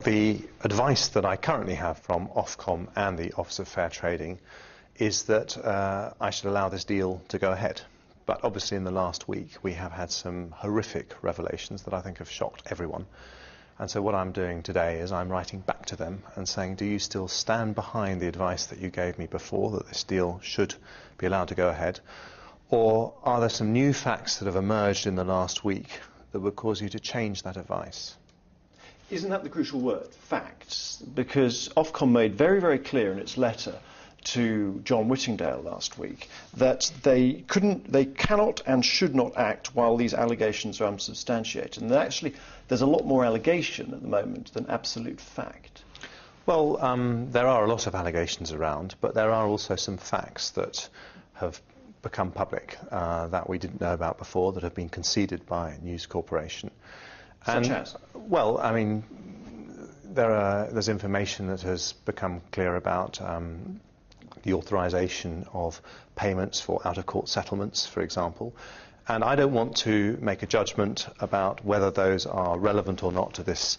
The advice that I currently have from Ofcom and the Office of Fair Trading is that I should allow this deal to go ahead. But obviously in the last week we have had some horrific revelations that I think have shocked everyone. And so what I'm doing today is I'm writing back to them and saying, do you still stand behind the advice that you gave me before, that this deal should be allowed to go ahead? Or are there some new facts that have emerged in the last week that would cause you to change that advice? Isn't that the crucial word, facts? Because Ofcom made very, very clear in its letter to John Whittingdale last week that they cannot and should not act while these allegations are unsubstantiated. And actually, there's a lot more allegation at the moment than absolute fact. Well, there are a lot of allegations around, but there are also some facts that have become public that we didn't know about before, that have been conceded by News Corporation. Such as? Well, I mean, there's information that has become clear about the authorisation of payments for out-of-court settlements, for example. And I don't want to make a judgment about whether those are relevant or not to this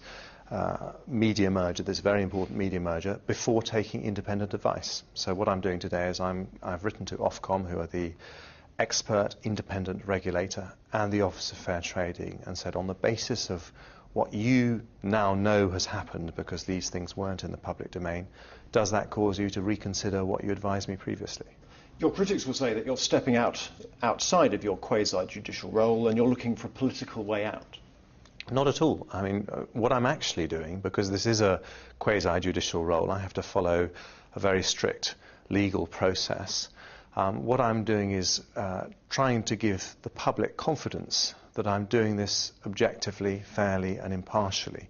media merger, this very important media merger, before taking independent advice. So what I'm doing today is I've written to Ofcom, who are the expert independent regulator, and the Office of Fair Trading, and said, on the basis of what you now know has happened, because these things weren't in the public domain, does that cause you to reconsider what you advised me previously? Your critics will say that you're stepping outside of your quasi-judicial role and you're looking for a political way out. Not at all. I mean, what I'm actually doing, because this is a quasi-judicial role, I have to follow a very strict legal process. What I'm doing is trying to give the public confidence that I'm doing this objectively, fairly and impartially.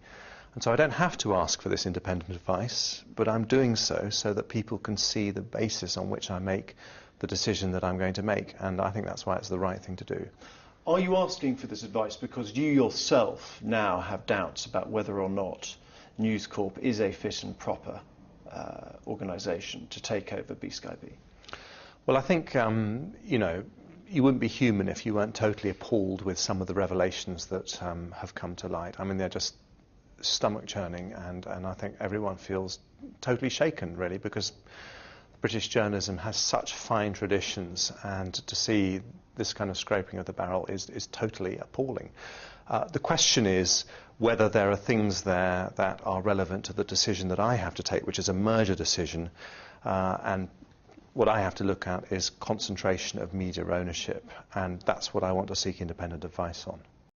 And so I don't have to ask for this independent advice, but I'm doing so that people can see the basis on which I make the decision that I'm going to make, and I think that's why it's the right thing to do. Are you asking for this advice because you yourself now have doubts about whether or not News Corp is a fit and proper organisation to take over BSkyB? Well, I think, you know, you wouldn't be human if you weren't totally appalled with some of the revelations that have come to light. I mean, they're just stomach-churning, and I think everyone feels totally shaken, really, because British journalism has such fine traditions, and to see this kind of scraping of the barrel is totally appalling. The question is whether there are things there that are relevant to the decision that I have to take, which is a merger decision, and what I have to look at is concentration of media ownership, and that's what I want to seek independent advice on.